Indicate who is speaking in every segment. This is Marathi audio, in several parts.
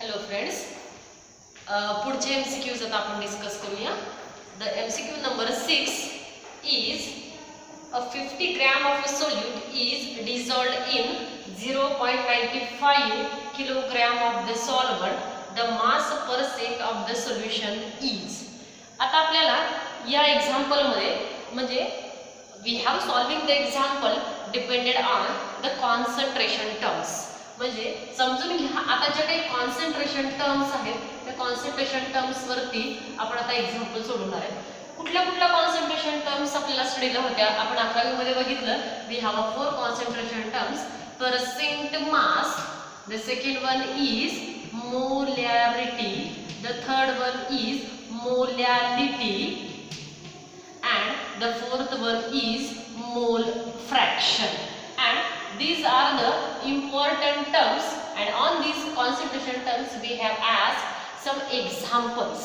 Speaker 1: हॅलो फ्रेंड्स, पुढचे MCQs आता आपण डिस्कस करूया. The MCQ number 6 is a 50 gram of a solute is dissolved in 0.95 kilogram of the solvent. The mass per cent of the solution is. आता आपल्याला या एक्झाम्पल मध्ये म्हणजे we have solving the example depended on the concentration terms. म्हणजे समजून घ्या आता जे काही कॉन्सन्ट्रेशन टर्म्स आहेत त्या कॉन्सन्ट्रेशन टर्म्स वरती आपण आता एक्झाम्पल सोडवणार आहे. कुठल्या कुठल्या कॉन्सन्ट्रेशन टर्म्स आपल्याला स्टडीला होत्या आपण 11वी मध्ये बघितलं. We have a 4 concentration terms. Percent mass, the second one is molarity, the third one is molality and the fourth one is mole fraction. And these are the important terms, and on these concentration terms we have asked some examples.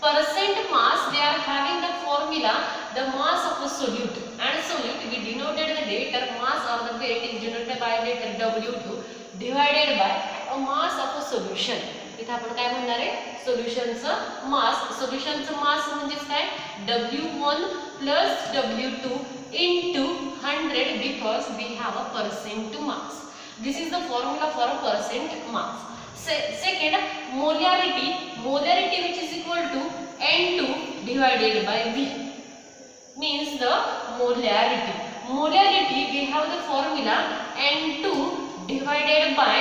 Speaker 1: Percent mass, they are having the formula the mass of a solute, and solute we denoted the letter mass or the weight is denoted by letter W2 divided by a mass of a solution. इथे आपण काय म्हणणार आहे सोल्युशनचं मास. सोल्युशनचं मास म्हणजे काय W1 plus W2 into 100 because we have a percent mass. This is the formula for a percent mass. Second, molarity. Molarity which is equal to N2 divided by V means the molarity. Molarity we have the formula N2 divided by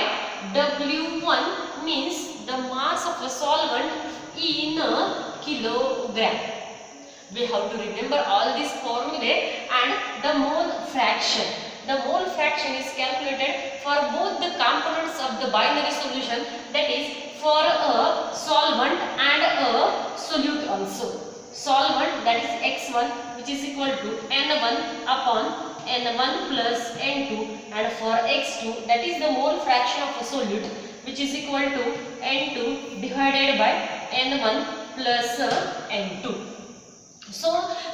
Speaker 1: W1 means the mass of a solvent in a kilogram. We have to remember all these formulae. And the mole fraction. The mole fraction is calculated for both the components of the binary solution, that is for a solvent and a solute also. Solvent, that is x1 which is equal to n1 upon n1 plus n2, and for x2 that is the mole fraction of a solute which is equal to n2 divided by n1 plus n2. So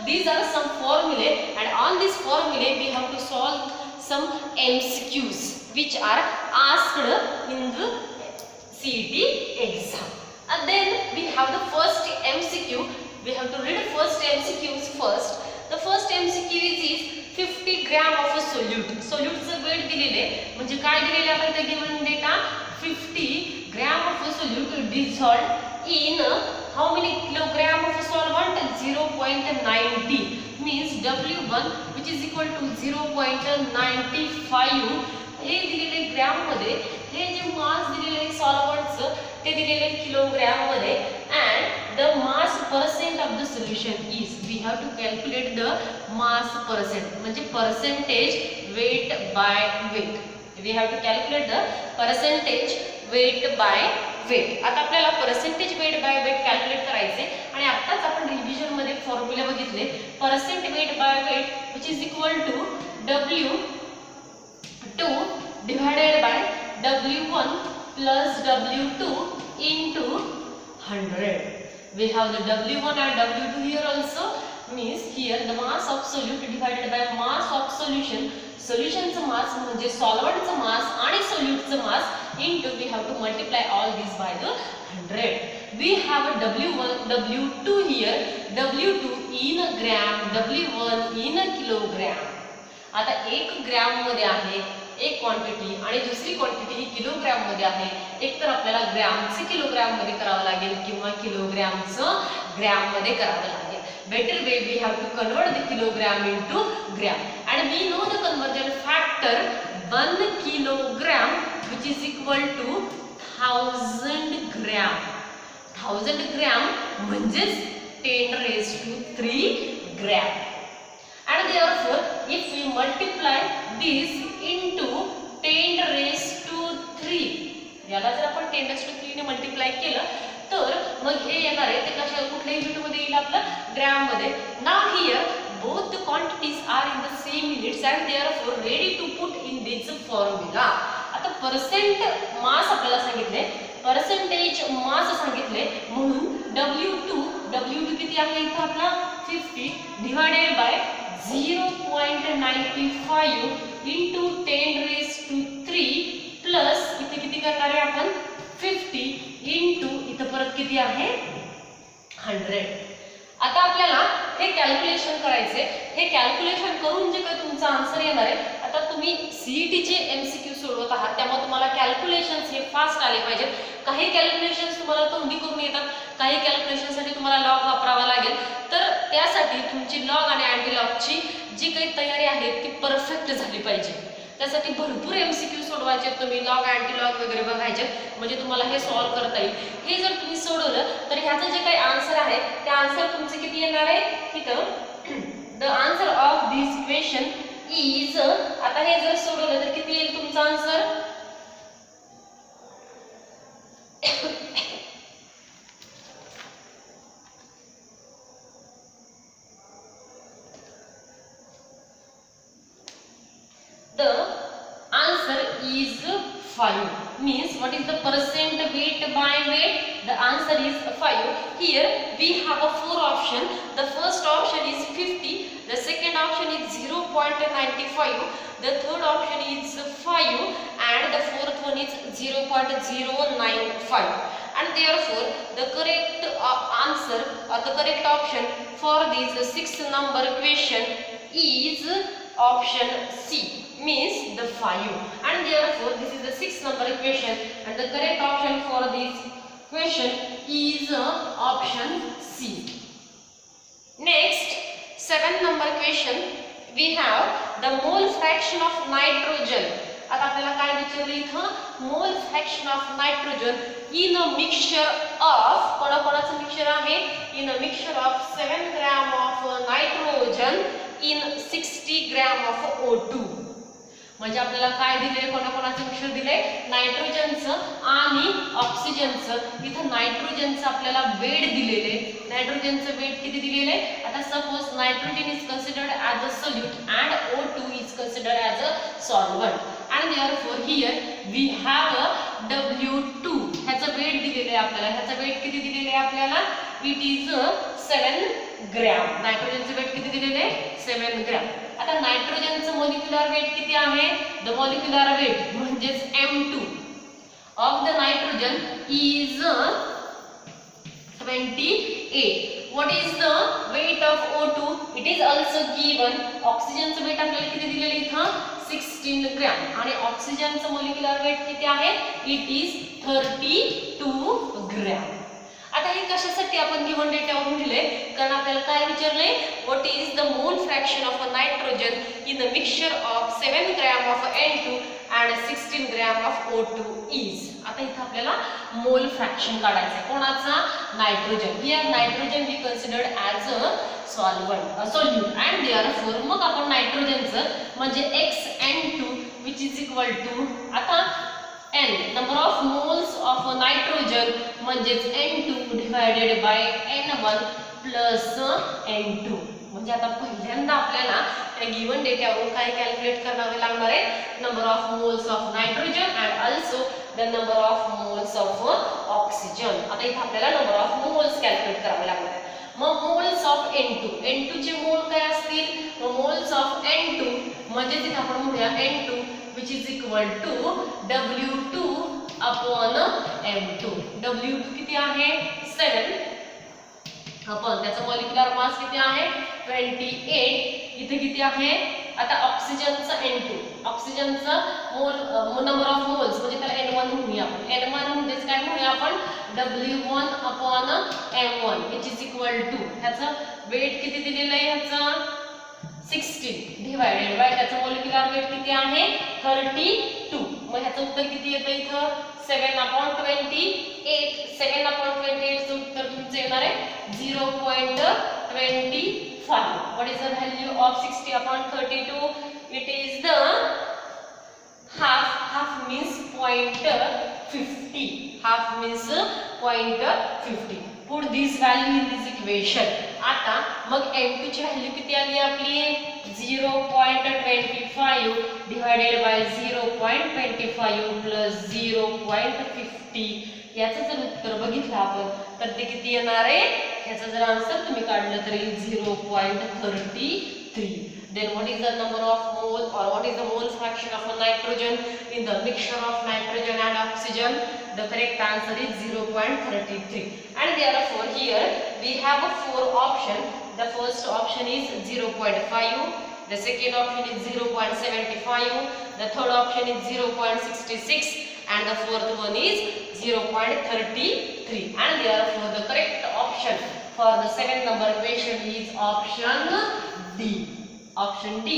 Speaker 1: these are some formulae, and on this formulae we have to solve some MCQs which are asked in the CET exam. And then we have the first MCQ. We have to read first MCQs first. The first MCQ is 50 gram of a solute. Solute चं weight दिलेले म्हणजे काय दिलेले आपण इथे given data 50 gram of a solute dissolved in how many kilogram of a solvent? 0.90 means W1 which is equal to 0.95. हे दिलेले ग्रॅम मध्ये, हे जे मास दिलेले सॉल्व्हंटचं ते दिलेले किलोग्रॅम मध्ये. and the mass percent of the solution is, we have to calculate the mass percent म्हणजे percentage weight by weight. We have to calculate the percentage weight by weight. आता आपल्याला percentage weight by weight calculate करायचे. आणि आताच आपण रिव्हिजन मध्ये फॉर्म्युला बघितले. percent weight by weight which is equal to W2 divided by W1 plus W2 into 100. We have the W1 and W2 here also, means here the mass of solute divided by mass of solution. Solutionचं मास म्हणजे सॉल्व्हंटचं मास आणि सोल्यूटचं मास into we have to multiply all these by the 100. We have a W2 here, W2 in a gram, W1 in a kilogram. आता 1 ग्रॅम मध्ये आहे एक क्वांटिटी आणि दुसरी क्वांटिटी ही किलोग्रॅम मध्ये आहे. एक तर आपल्याला ग्रॅमचे किलोग्रॅम मध्ये करावं लागेल किंवा किलोग्रॅमचं ग्रॅम मध्ये करावं लागेल. Better way we have to convert the kilogram into gram, and we know the conversion factor 1 kilogram which is equal to 1000 gram. 1000 gram म्हणजेच 10 raised to 3 gram. And therefore if we multiply this into 10 raised to 3, याला जर आपण 10 raised to 3 ने मल्टिप्लाय केलं तर मग हे येणार आहे ते कशा कुठल्या युनिट मध्ये येईल आपलं ग्रॅम मध्ये. Now here both the quantities are in the same units and therefore ready to put in this formula. आता पर्सेंट मास आपल्याला सांगितले, पर्सेंटेज मास सांगितले म्हणून W2 किती आहे इथे आपला 50 divided by 0.95 into 10 raised to 3 plus इथे किती करणार आहे आपण 50 किती आहे 100. आता आपल्याला हे कॅल्क्युलेशन करायचे. हे कॅल्क्युलेशन करून जे काही तुमचा आन्सर येणार आहे, आता तुम्ही सीईटीचे एमसीक्यू सोडवत आहात त्यामुळे तुम्हाला कॅल्क्युलेशन्स हे फास्ट आले पाहिजेत. काही कॅल्क्युलेशन्स तुम्हाला तोंडी करून येतात, काही कॅल्क्युलेशनसाठी तुम्हाला लॉग वापरावा लागेल. तर त्यासाठी तुमची लॉग आणि अँटी लॉगची जी काही तयारी आहे ती परफेक्ट झाली पाहिजे. त्यासाठी भरपूर एमसीक्यू सोडवायचे, तुम्ही लॉग अँटी लॉग वगैरे बघायचे, म्हणजे तुम्हाला हे सॉल्व्ह करता येईल. हे जर तुम्ही सोडवलं तर ह्याचं जे काही आन्सर आहे ते आन्सर तुमचे किती येणार आहे तिथं the answer of this equation is. आता हे जर सोडवलं तर किती येईल तुमचा answer the answer is 5. Means what is the percent weight by weight? The answer is 5. Here we have a 4 option. The first option is 50, the second option is 0.95, the third option is 5, and the fourth one is 0.095. And therefore the correct answer or the correct option for this 6 number question is option C, means the 5. And therefore this is the 6 number equation and the correct option for this question is option C. Next 7 number question we have the mole fraction of nitrogen. आता आपल्याला काय विचारलं इथं mole fraction of nitrogen in a mixture of कोणाकोणाचं मिक्सचर आहे in a mixture of 7 gram of nitrogen in 60 gram of O2. म्हणजे आपल्याला काय दिले कोणाकोणाचं मिक्सचर दिले नायट्रोजनचं आणि ऑक्सिजनचं. इथं नायट्रोजनचं आपल्याला वेट दिलेले, नायट्रोजनचं वेट किती दिलेले. आता suppose nitrogen is considered as a solute and O2 is considered as a solvent. And therefore here we have a W2. ह्याचं वेट दिलेले आहे आपल्याला. ह्याचं वेट किती दिलेले आहे आपल्याला इट इज 7 ग्रॅम. नायट्रोजनचं वेट किती दिलेले आहे 7 ग्रॅम. आता नायट्रोजनचं मॉलिक्युलर वेट किती आहे द मॉलिक्युलर वेट म्हणजेच M2 of the nitrogen is 28. What is the weight of O2? It is also given. ऑक्सिजनचं वेट आपल्याला किती दिलेले इथं 16 ग्रॅम आणि ऑक्सिजनचं मॉलिक्युलर वेट किती आहे इट इज 32 ग्रॅम. आता हे कशासाठी आपण गिवन डेटावरून दिले कारण आपल्याला काय विचारले what is the mole fraction of a nitrogen in the mixture of 7 gram of N2 and 16 gram of O2 is. आता इथं आपल्याला मोल फ्रॅक्शन काढायचं आहे कोणाचा nitrogen. Here nitrogen we considered as a solvent solute and therefore मग आपण नायट्रोजनचं म्हणजे XN2 which is equal to आता N number of moles of nitrogen म्हणजेच N2 divided by N1 plus N2. म्हणजे आता पहिल्यांदा आपल्याला त्या गिवन डेटावरून काय कॅल्क्युलेट करावे लागणार आहे number of moles of nitrogen and also the number of moles of oxygen. आता इथे आपल्याला नंबर ऑफ मोल्स कॅल्क्युलेट करावे लागणार आहे. मग मोल्स ऑफ N2 चे मोल काय असतील मोल्स ऑफ N2 म्हणजे तिथे आपण म्हणूया N2 which is equal to W2 upon M2. W2 किती आहे 7 अपॉन त्याचा मॉलिक्युलर मास किती आहे 28. इथे किती आहे आता ऑक्सिजनचा N2 ऑक्सिजनचा मोल नंबर ऑफ मोल्स म्हणजे त्याला N1 म्हणूया आपण. N1 म्हणजेच काय म्हणूया आपण W1 upon M1 which is equal to ह्याचा वेट किती दिलेला आहे ह्याचा 16 डिवायडेड बाय त्याचा मॉलिक्युलर वेट किती आहे 32. मग ह्याचं उत्तर किती येतं इथं 7/28. 7/28 चं उत्तर तुमचं येणार आहे 0.25. What is the value of 60/32? It is the half. Half means 0.50. Half means 0.50. Put this value in this equation. आता मग M2 ची व्हॅल्यू किती आली आपली 0.25 डिवायडेड बाय 0.25 प्लस 0.50. याचं जर उत्तर बघितलं आपण तर ते किती येणार आहे ह्याचं जर आन्सर तुम्ही काढलं तर 0.33. Then what is the number of mole or what is the mole fraction of a nitrogen in the mixture of nitrogen and oxygen? The correct answer is 0.33. And therefore here we have 4 options. The first option is 0.5. The second option is 0.75. The third option is 0.66. And the fourth one is 0.33. And therefore the correct option for the second number question is option D. Option D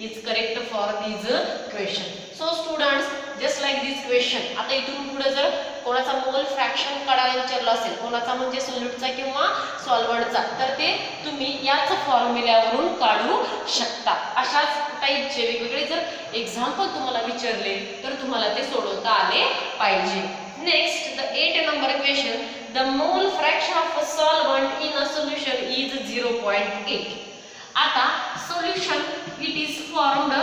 Speaker 1: is correct for this question. So students, just like this question, आता इथून पुढे जर कोणाचा मोल फ्रॅक्शन काढायला विचारला असेल, कोणाचा म्हणजे सोल्यूटचा किंवा सॉल्व्हंटचा, तर ते तुम्ही याच फॉर्म्युल्यावरून काढू शकता. अशाच टाइपचे वेगवेगळे जर एक्झाम्पल तुम्हाला विचारले तर तुम्हाला ते सोडवता आले पाहिजे. Next, the 8 number question, the mole fraction of a solvent in a solution is 0.8. आता solution it is formed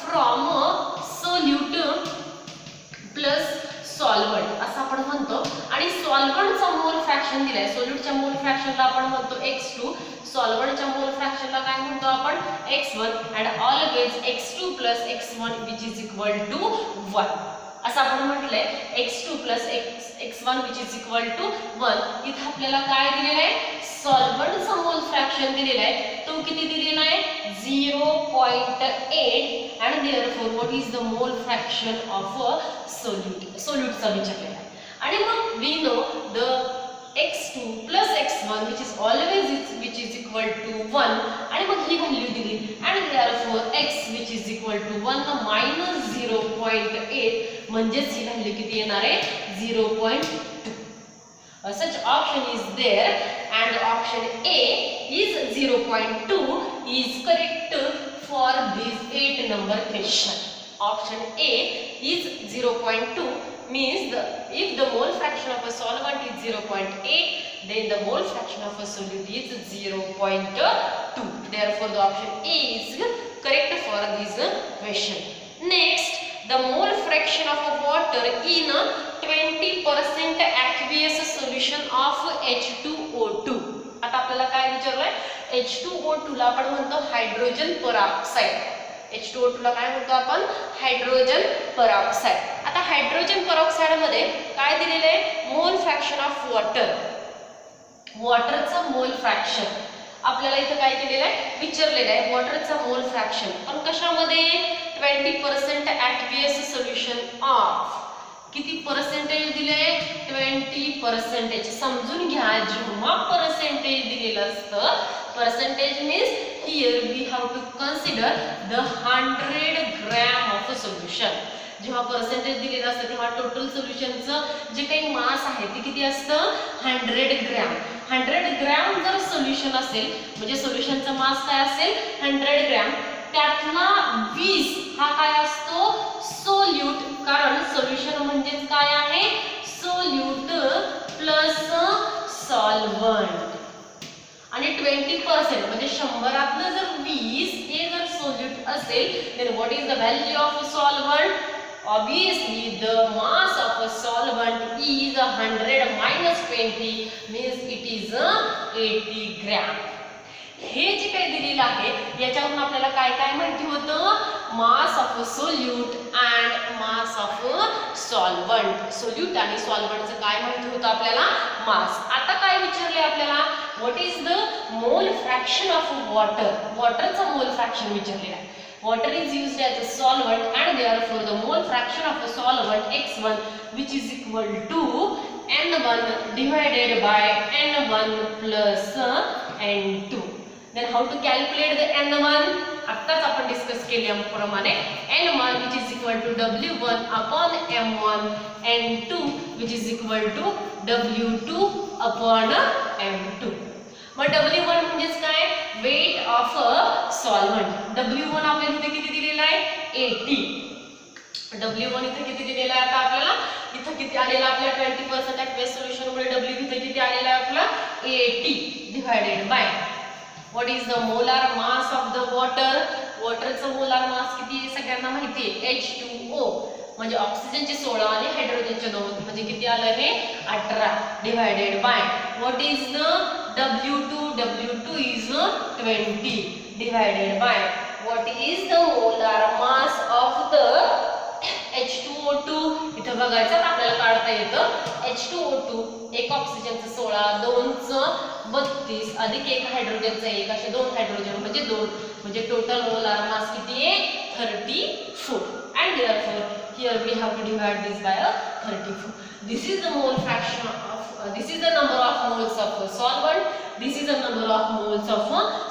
Speaker 1: from solute plus solvent असं आपण म्हणतो. आणि सॉल्व्हंटचा मोल फ्रॅक्शन दिलाय. सोल्यूटच्या मोल फ्रॅक्शनला आपण म्हणतो x2, सॉल्व्हंटच्या मोल फ्रॅक्शनला काय म्हणतो आपण x1. And always x2 plus x1 which is equal to 1 असं आपण म्हटलंय. x2 plus x1 which is equal to 1. इथं आपल्याला काय दिलेलं आहे, सॉल्व्हंटचा मोल फ्रॅक्शन दिलेला आहे. तो किती दिलेला आहे, 0.8. And therefore what is the mole fraction of a solute, सोल्यूटचा विचारलेला आहे. आणि मग we know the x2 plus x1 which is always which is equal to 1. आणि मग ही व्हॅल्यू दिली. And therefore x which is equal to 1 minus 0.8 म्हणजेच ही व्हॅल्यू किती येणार आहे, 0.2. Such option is there and option A is 0.2 is correct for this 8 number question. Option A is 0.2 means if the mole fraction of a solvent is 0.8, then the mole fraction of a solute is 0.2. Therefore the option A is correct for this question. Next, the mole fraction of water in 20% aqueous solution of H2O2. आता आपल्याला काय विचारलंय, H2O2 ला आपण म्हणतो हायड्रोजन परऑक्साइड. H2O2 ला काय म्हणतो आपण, हायड्रोजन परऑक्साइड. आता हायड्रोजन परऑक्साइड मध्ये काय दिलेलं आहे, मोल फ्रॅक्शन ऑफ वॉटर. वॉटरचा मोल फ्रॅक्शन आपल्याला इथं काय दिलेलं आहे, विचारलेलं आहे वॉटरचा मोल फ्रॅक्शन. पण कशामध्ये, 20% aqueous सोल्युशन ऑफ. किती पर्सेंटेज दिले, 20%. समजून घ्या, जेव्हा पर्सेंटेज दिलेलं असतं, percentage means here we have to consider the 100 gram of a solution. जेव्हा पर्सेंटेज दिलेलं असतं तेव्हा टोटल सोल्युशनचं जे काही मास आहे ते किती असतं, 100 ग्रॅम. 100 ग्रॅम जर सोल्युशन असेल म्हणजे सोल्युशनचा मास काय असेल, 100 ग्रॅम. त्यातला 20 हा काय असतो, सोल्यूट. कारण सोल्युशन म्हणजेच काय आहे, सोल्यूट प्लस सॉल्व्हंट. आणि 20% म्हणजे 100तलं जर 20 हे जर सोल्यूट असेल, then what is the value of a solvent? Obviously the mass of a solvent is 100 minus 20 means it is 80 gram. हे जे काही दिलेलं आहे याच्यावरून आपल्याला काय काय माहिती होतं, mass of a solute and mass of a solvent. Solute आणि सॉल्व्हंटचं काय माहिती होतं आपल्याला, मास. आता काय विचारले आपल्याला, what is the mole fraction of water. वॉटरचा मोल फ्रॅक्शन विचारलेला आहे. Water is used as a solvent and therefore the mole fraction of a solvent x1 which is equal to n1 divided by n1 plus n2. Then how to calculate the n1? आत्ताच आपण डिस्कस केल्याप्रमाणे n1 which is equal to w1 upon m1, n2 which is equal to w2 upon m2. मग W1 म्हणजेच काय, weight of a solvent. W1 आपल्याला इथे किती दिलेला आहे, 80. W1 इथे किती दिलेला आहे, आता आपल्याला इथे किती आलेला आपल्या 20% aqueous सोल्युशन मुळे W इथे किती आलेला आहे आपला, 80 divided by what is the molar mass of the water. वॉटरचं मोलार मास किती आहे सगळ्यांना माहिती आहे, H2O म्हणजे ऑक्सिजनचे 16 आणि हायड्रोजनचे 2 म्हणजे किती आलं हे, 18 divided by what is the W2. W2 is 20 divided by what is the molar mass of the H2O2 इथं बघायचं आपल्याला काढता येतं. H2O2 एक ऑक्सिजनचं 16, 2चं 32 अधिक एक हायड्रोजनचं 1 असे 2 हायड्रोजन म्हणजे 2 म्हणजे टोटल मोलार मास किती आहे 34. And therefore here we have to divide this by 34. This is the mole fraction of this is the number of moles of solvent. This is the number of moles of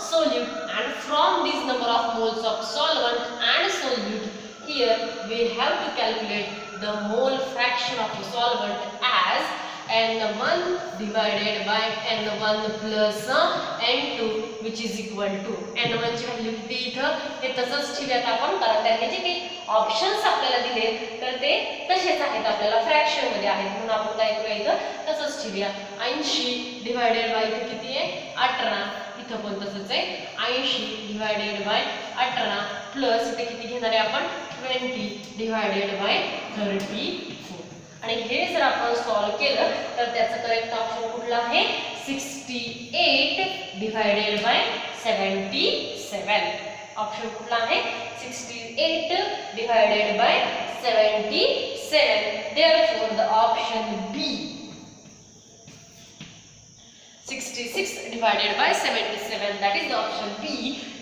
Speaker 1: solute, and from this number of moles of solvent and solute, here we have to calculate the mole fraction of the solvent as N1 divided by N1 plus N2 which is equal to N1 ची व्हॅल्यू किती इथं ते तसंच ठेवूयात आपण, कारण त्यांनी जे काही ऑप्शन्स आपल्याला दिले तर ते तसेच आहेत, आपल्याला फ्रॅक्शन मध्ये आहेत, म्हणून आपण काय करूया इथं तसंच ठेवूया. 80 डिवायडेड बाय इथे किती आहे 18, इथं पण तसंच आहे 80 डिवायडेड बाय 18 प्लस इथे किती घेणार आहे आपण 20 डिवायडेड बाय 34. आणि हे जर आपण सॉल्व केलं तर त्याचं करेक्ट ऑप्शन कुठला आहे 68 डिवायडेड बाय 77. ऑप्शन कुठला आहे 68 divided by 77. Therefore the option B 66 divided by 77, that is the option B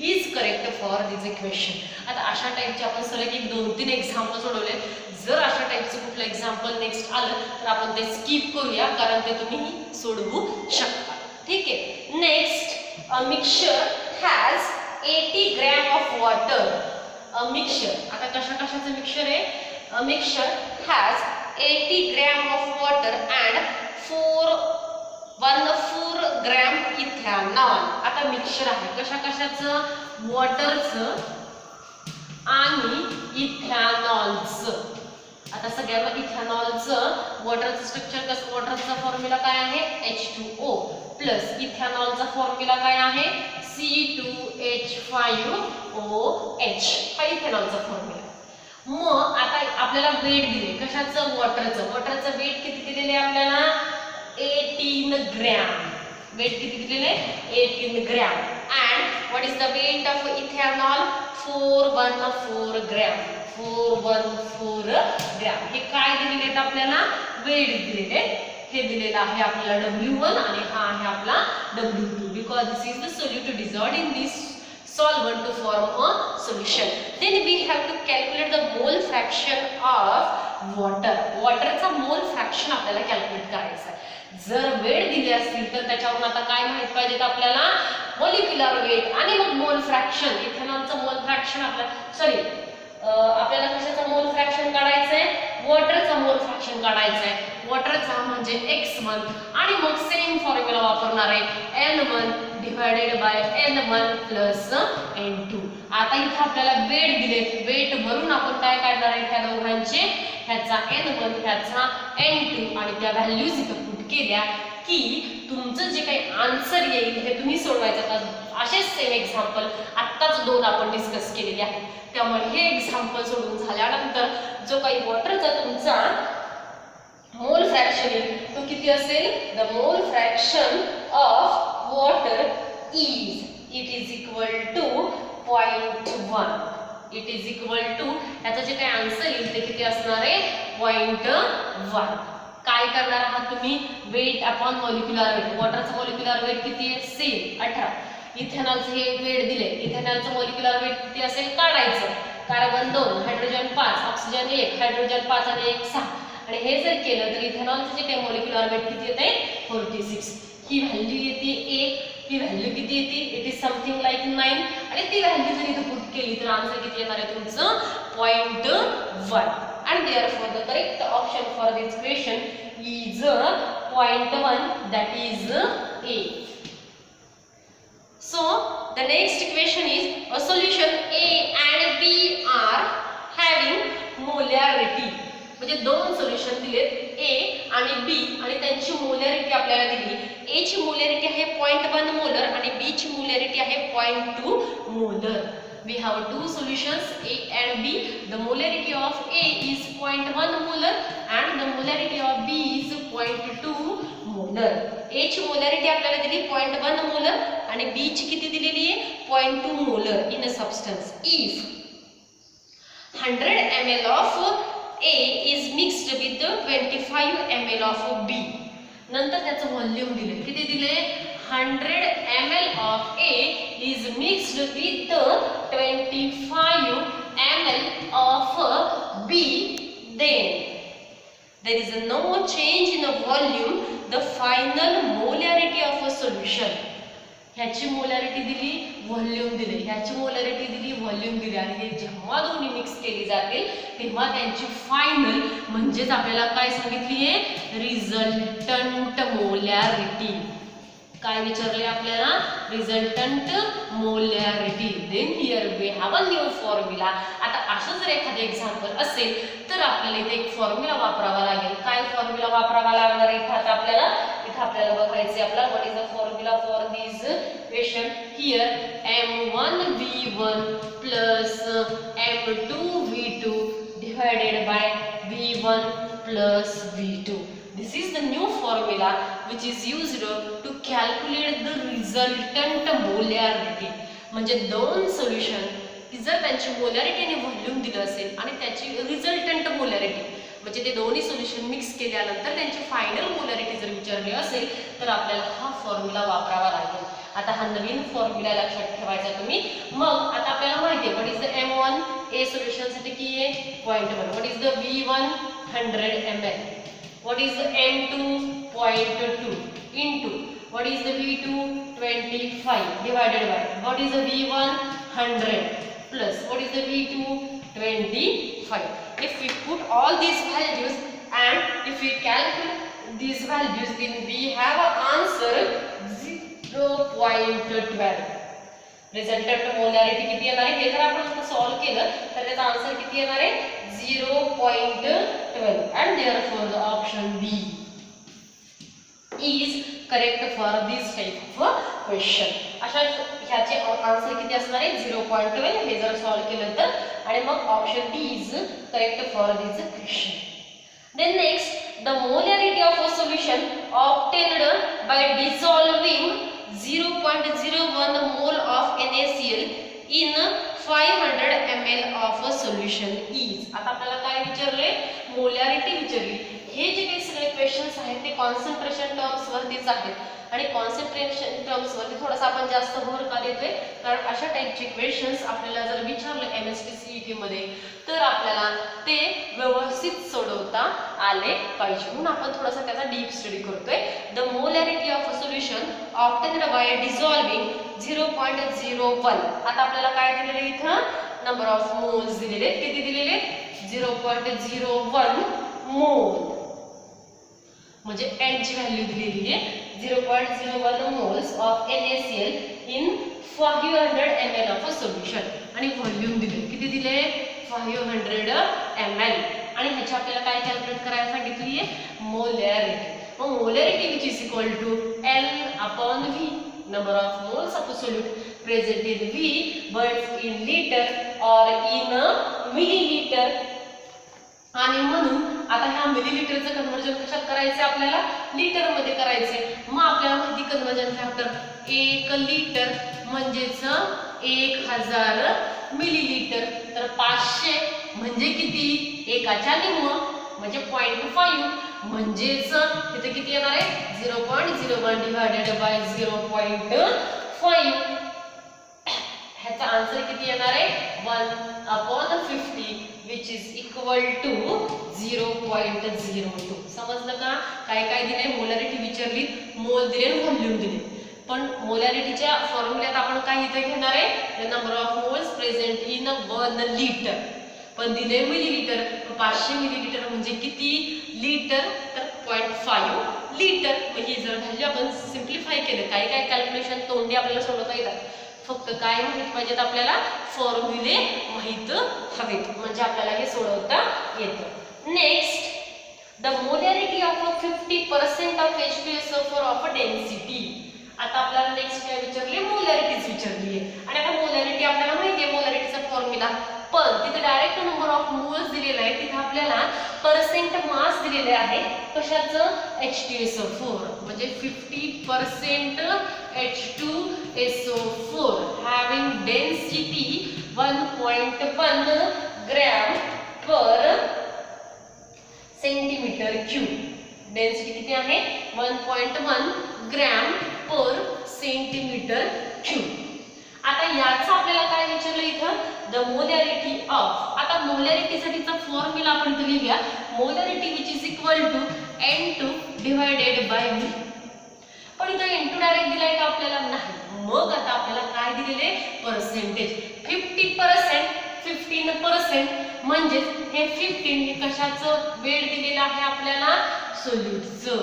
Speaker 1: is correct for this equation. आता अशा टाइपचे आपण सलग एक 2-3 एक्झाम्पल सोडवले. जर अशा टाइपचं कुठलं एक्झाम्पल नेक्स्ट आलं तर आपण ते स्किप करूया, कारण ते तुम्ही सोडवू शकता. ठीक आहे. Next, a mixture has 80 gram of water. A mixture, आता कशाचं मिक्सचर आहे, a mixture has 80 gram of water and 4 gram ethanol. आता मिक्सचर आहे कशाचं, वॉटरचं आणि इथेनॉलचं. आता सगळ्यांना इथेनॉलचं वॉटरचं स्ट्रक्चर कसं, वॉटरचा फॉर्म्युला काय आहे H2O प्लस इथेनॉलचा फॉर्म्युला काय आहे C2H5OH, हा इथेनॉलचा फॉर्म्युला. मग आता आपल्याला वेट दिले कशाचं, वॉटरचं वेट किती दिलेले आपल्याला 18 ग्रॅम. वेट किती दिलेले 18 gram. And what is the weight of ethanol 414 gram. 414 gram. हे काय दिलेले आहेत आपल्याला, वेट दिलेले. हे दिलेलं आहे आपल्याला W1 आणि हा आहे आपला W2, because this is the solute dissolved in this solvent to form a solution. Then we have to calculate the mole fraction of water. वॉटरचा मोल फ्रॅक्शन आपल्याला कॅल्क्युलेट करायचा आहे. जर वेट दिली असतील तर त्याच्यावरून आता काय माहित पाहिजे आपल्याला, मॉलिक्युलर वेट आणि मग मोल फ्रॅक्शन. इथेनॉलचं मोल फ्रॅक्शन आपल्याला कशाचं मोल फ्रॅक्शन काढायचं आहे, वॉटरचा मोल फ्रॅक्शन काढायचं आहे. वॉटरचा म्हणजे x1 आणि मग सेम फॉर्म्युला वापरणार आहे N1 divided by N1 plus N2. आता इथं आपल्याला वेट दिले, वेट भरून आपण काय काढणार आहे ह्या दोघांचे, ह्याचा N1 ह्याचा N2 आणि त्या व्हॅल्यूज इथं पुट केल्या की तुमचं जे काही आन्सर येईल हे तुम्ही सोडवायचं. असेच सेम एक्झाम्पल आत्ताच 2 आपण डिस्कस केलेले आहेत. त्यामुळे हे एक्झाम्पल सोडून झाल्यानंतर जो काही वॉटरचा तुमचा मोल फ्रॅक्शन येईल तो किती असेल, the mole fraction of water it is equal to 0.1. It is equal to याचं जे काही आन्सर येईल ते किती असणार आहे 0.1. काय करणार आहात तुम्ही, वेट अपॉन मॉलिक्युलर वेट. वॉटरचं मॉलिक्युलर वेट किती आहे सेम 18. इथेनॉलचं हे वेट दिले, इथेनॉलचं मॉलिक्युलर वेट किती असेल काढायचं. कार्बन 2, हायड्रोजन 5, ऑक्सिजन 1, हायड्रोजन 5 आणि 1 6. आणि हे जर केलं तर इथेनॉलचं जे काही मॉलिक्युलर वेट किती येते 46. ही व्हॅल्यू येते 1, ही व्हॅल्यू किती येते, इट इज समथिंग लाईक 9. आणि ती व्हॅल्यू जर इथे पुट केली तर आन्सर किती येणार आहे तुमचं 0.1. And therefore the correct option for this question is 0.1, that is A. So the next question is, a solution A and B are having molarity. म्हणजे दोन सोल्युशन दिलेत A आणि B आणि त्यांची मोलॅरिटी आपल्याला दिली. A ची मोलॅरिटी आहे 0.1 मोलर आणि B ची मोलॅरिटी आहे 0.2 molar. We have two solutions A and B. The molarity of A is 0.1 molar and the molarity of B is 0.2 molar. A ची मोलॅरिटी आपल्याला दिली 0.1 मोलर आणि B ची किती दिलेली आहे 0.2 molar in a substance. If 100 ml of A is mixed with 25 ml of B. नंतर त्याचं व्हॉल्यूम दिले, किती दिले? 100 ml of A is mixed with 25 ml of B. Then there is no change in the volume, the final molarity of a solution. ह्याची मोलॅरिटी दिली, व्हॉल्यूम दिले, ह्याची मोलॅरिटी दिली, व्हॉल्यूम दिले, आणि हे जेव्हा दोन्ही मिक्स केली जातील तेव्हा त्यांची फायनल म्हणजेच आपल्याला काय सांगितली आहे? Resultant molarity. काय विचारले आपल्याला? Resultant molarity. Then here we have a new formula. आता असं जर एखादं एक्झाम्पल असेल तर आपल्याला इथे एक फॉर्म्युला वापरावा लागेल. काय फॉर्म्युला वापरावा लागणार आहे? इथं आपल्याला बघायचे आपल्याला what is the formula for this question. Here m1v1 plus m2v2 divided by v1 plus v2. This is the new formula which is used to calculate the resultant molarity. म्हणजे दोन सोल्युशन जर त्यांची मोलॅरिटी आणि व्हॉल्यूम दिलं असेल आणि त्याची रिझल्टंट मोलॅरिटी म्हणजे ते दोन्ही सोल्युशन मिक्स केल्यानंतर त्यांची फायनल मोलॅरिटी जर विचारली असेल तर आपल्याला हा फॉर्म्युला वापरावा लागेल. आता हा नवीन फॉर्म्युला लक्षात ठेवायचा तुम्ही. मग आता आपल्याला माहिती आहे what is the m1 A सोल्युशनसाठी की आहे 0.1. What is the v1 100 ml. What is the m2 0.2 into what is the v2 25 divided by what is the v1 100 plus what is the v2 25. If we put all these values and if we calculate these values then we have an answer 0.12. Resultant molarity किती येणार आहे? हे जर आपण सॉल्व केलं तर त्याचा आन्सर किती येणार आहे? 0.12. and therefore the option B is correct for this type of question. अशा ह्याचे आन्सर किती असणार आहे? 0.12. हे जर सॉल्व केलं तर, आणि मग option D is correct for this question. Then next, the molarity of a solution obtained by dissolving 0.01 mole of NaCl in 500 ml of a solution is. आता आपल्याला काय विचारले? मोलॅरिटी विचारली. हे जे काही सगळे क्वेश्चन्स आहेत ते कॉन्सन्ट्रेशन टर्म्स वरतीच आहेत आणि कॉन्सन्ट्रेशन टर्म्स वरती थोडासा आपण जास्त भर का देतोय कारण अशा टाइपचे क्वेश्चन्स आपल्याला जर विचारले MST CET मध्ये तर आपल्याला ते व्यवस्थित सोडवता आले पाहिजे म्हणून आपण थोडासा त्याचा डीप स्टडी करतोय. The molarity of a solution obtained by dissolving 0.01. आता आपल्याला काय दिलेले इथं? नंबर ऑफ मोल्स दिलेले. किती दिलेले? 0.01 मोल. म्हणजे n ची व्हॅल्यू दिलेली आहे 0.01 moles of NaCl in 500 ml of a solution आणि व्हॉल्यूम दिले. किती दिले? 500 ml. आणि ह्याची आपल्याला काय कॅल्क्युलेट करायला सांगितली आहे? मोलॅरिटी. मग molarity which is equal to L/V, number of moles of a solute present in V but in liter or in milliliter. आणि म्हणून आता ह्या मिलीलीटरचं कन्वर्जन कशात करायचं आपल्याला? लिटर मध्ये करायचे. मग आपल्याला माहिती कन्वर्जन फॅक्टर 1 लिटर म्हणजेच 1000 मिलीलीटर. तर 500 म्हणजे किती? एकाच्या निम्म म्हणजे 0.5 म्हणजेच इथे किती येणार आहे? 0.01 डिवाइडेड बाय 0.5. ह्याचा आन्सर किती येणार आहे? 1/50 which is equal to 0.02. समजलं का? काय काय दिले? मोलॅरिटी विचारली, मोल दिले आणि व्हॉल्यूम दिले. पण मोलॅरिटीच्या फॉर्म्युल्यात आपण काय इथे घेणार आहे? Number of moles present in 1 litre. पण दिले मिलीलीटर. 500 मिलीलीटर म्हणजे किती लिटर? तर 0.5 लिटर. ही जर व्हॅल्यू आपण सिम्प्लिफाय केलं, काय काय कॅल्क्युलेशन तोंडी आपल्याला सोडवता येतात. फक्त काय माहित पाहिजेत आपल्याला? फॉर्म्युले माहित हवेत म्हणजे आपल्याला हे सोडवता येतं. Next, the molarity of 50% of H2SO4 of density. आता आपल्याला नेक्स्ट काय विचारले? मोलॅरिटीज विचारली आहे. आणि आता मोलॅरिटी आपल्याला माहिती आहे मोलॅरिटीचा फॉर्म्युला, पण तिथे डायरेक्ट नंबर ऑफ मोल्स दिलेला आहे. तिथे आपल्याला पर्सेंट मास दिलेले आहे. कशाचं? H2SO4 म्हणजे 50% H2SO4 having density 1.1 gram per centimetre cube. Density किती आहे 1.1 ग्रॅम पर सेंटीमीटर क्यूब। आता याचा आपल्याला काय विचारलं इथं द मोलॅरिटी ऑफ। आता मोलॅरिटीसाठीचा फॉर्म्युला आपण इथे लिहूया molarity which is equal to N2 divided by V। पण इथं N2 डायरेक्ट दिलाय का आपल्याला नाही। मग आता आपल्याला काय दिलेले पर्सेंटेज 50% 15% म्हणजे हे 15 हे कशाचं वेट दिलेलं आहे आपल्याला सोल्यूटचं।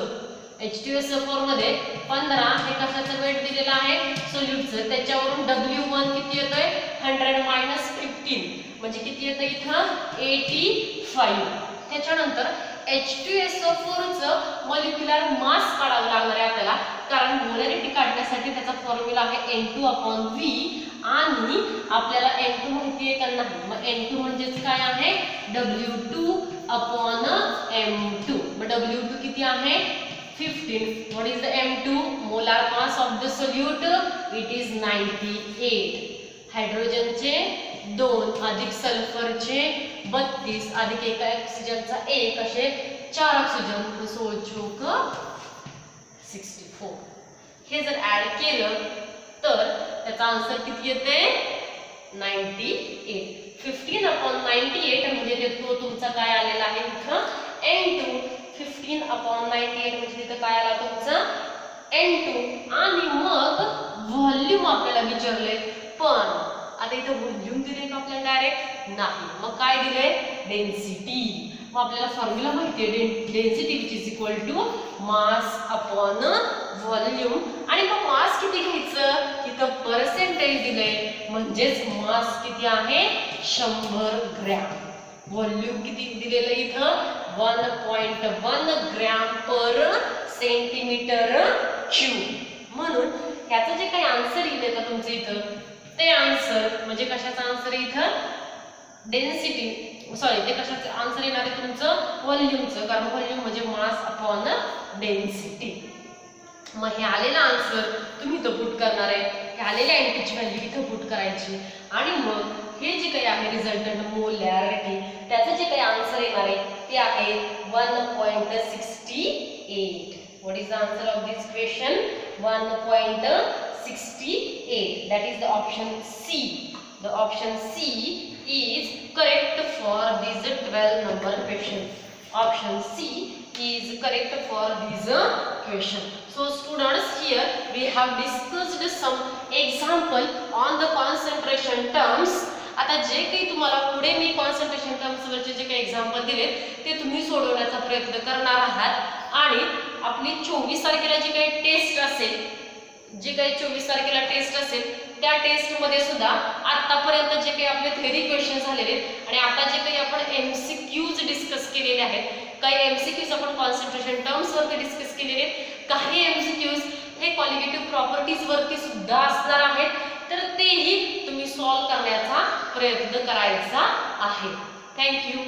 Speaker 1: H2SO4 मध्ये 15 हे कशाचं वेट दिलेलं आहे सोल्यूटचं। त्याच्यावरून W1 किती येतोय 100 मायनस 15 म्हणजे किती येतं इथं 85। त्याच्यानंतर H2SO4 चं मॉलिक्युलर मास काढावं लागणार आहे आपल्याला कारण मोलॅरिटी काढण्यासाठी त्याचा फॉर्म्युला आहे N2/V आणि आपल्याला N2 माहिती आहे का नाही। मग N2 म्हणजेच काय आहे W2/M2। मग W2 किती आहे 15। What is the M2? Molar mass of the solute? It is 98। हायड्रोजनचे 2 अधिक सल्फरचे 32 अधिक एका ऑक्सिजनचा 1 असे 4 ऑक्सिजन 16 चौक 64। हे जर ऍड केलं तर त्याचा आन्सर किती येते 98। 15/98 म्हणजे तो तुमचा काय आलेला आहे इथं N2। 15/98 म्हणजे तिथं काय आला तुमचा N2 आणि मग व्हॉल्यूम आपल्याला विचारले पण आता इथं व्हॉल्यूम दिले का आपल्याला डायरेक्ट नाही। मग काय दिले डेन्सिटी। मग आपल्याला फॉर्म्युला माहिती आहे density which is equal to mass upon volume. आणि मग मास किती घ्यायचं इथं पर्सेंटेज दिले म्हणजेच मास किती आहे 100 ग्रॅम। व्हॉल्यूम किती दिलेलं इथं 1.1 ग्रॅम पर सेंटीमीटर क्यूब। म्हणून ह्याचं जे काही आन्सर येईल का तुमचं इथं ते आन्सर म्हणजे कशाचा आन्सर इथं डेन्सिटी सॉरी ते कशाचं आन्सर येणार आहे तुमचं व्हॉल्यूमचं कारण व्हॉल्यूम म्हणजे मास अपॉन डेन्सिटी। मग हे आलेला आन्सर तुम्ही इथं पुट करणार आहे हे आलेल्या N2ची व्हॅल्यू इथं पुट करायची आणि मग हे जे काही आहे रिझल्टंट मोलॅरिटी त्याचं जे काही आन्सर येणार आहे ते आहे 1.68। What is the answer of this question 1.68 that is the option C। The option C is correct for this 12 number question। Option C is correct for this question। So students here we have discussed some example on the concentration terms। आता जे काही तुम्हाला पुढे मी कॉन्सन्ट्रेशन टर्म्स वरचे जे काही एक्झाम्पल दिले ते तुम्ही सोडवण्याचा प्रयत्न करणार आहात आणि आपली 24 तारखेला जी काही टेस्ट असेल जे काही 24 तारखेला टेस्ट असेल त्या टेस्ट मध्ये सुद्धा आतापर्यंत जे काही आपले थेरी क्वेश्चन झालेले आणि आता जे काही आपण MCQs डिस्कस केलेले आहेत काही MCQs आपण कॉन्सन्ट्रेशन टर्म्स वरती डिस्कस केलेले काही MCQs हे क्वालिटेटिव्ह प्रॉपर्टीज वरती सुद्धा असणार आहेत तर तेही तुम्ही सॉल्व करण्याचा प्रयत्न करायचा आहे। थँक्यू।